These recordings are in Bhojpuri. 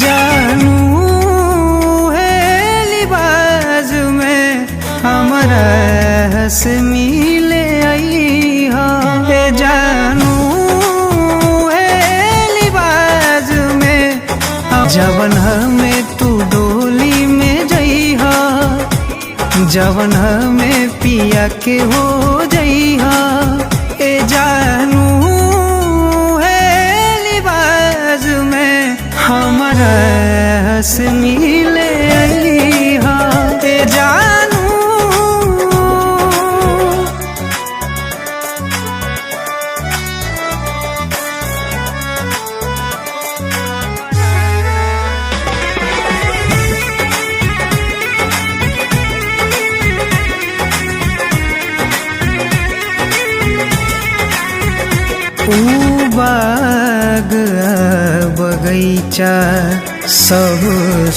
जानू है लिबाज में हमारा हंस मिले आई हा। जानू है लिबाज में जवन हमें तू डोली में जई हा, जवन हमें पिया के हो जई हा। जानू हमारा हंस मिले आई हा। जानू बाग बगीचा सब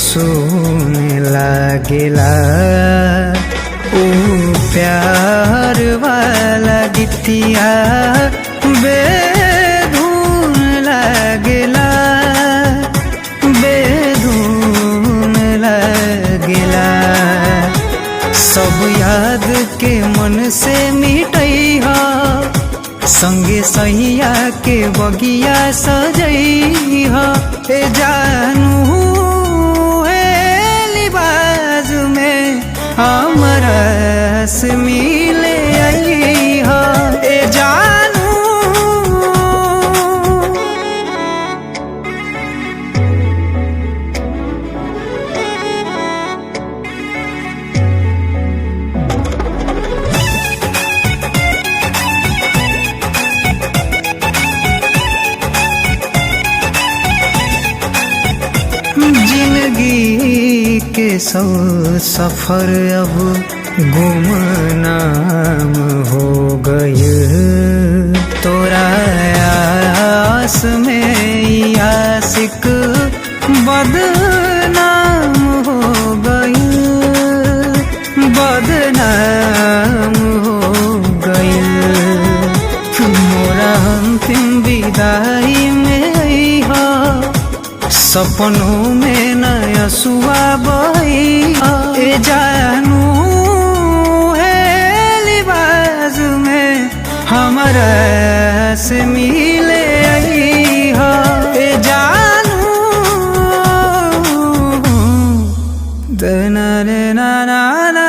सोने लागेला। ओ प्यार वाला गीतिया बेधुन लागेला, बेधुन लागेला। सब याद के मन से मिटैहा, संगे सैया के बगिया सजैहा। जानू है लिबाज में हमारा हंस मिले आई हा। जानू जिंदगी के सौ सफर अब गुमनाम हो गए। तोरा आस में आशिक बदनाम हो गए, बदनाम हो गए। मोरा अंतिम विदाई में हा, सपनों में नया सुआ बही। जानू है लिबाज में हमारा हंस मिले आई हा। जानू ना ना ना ना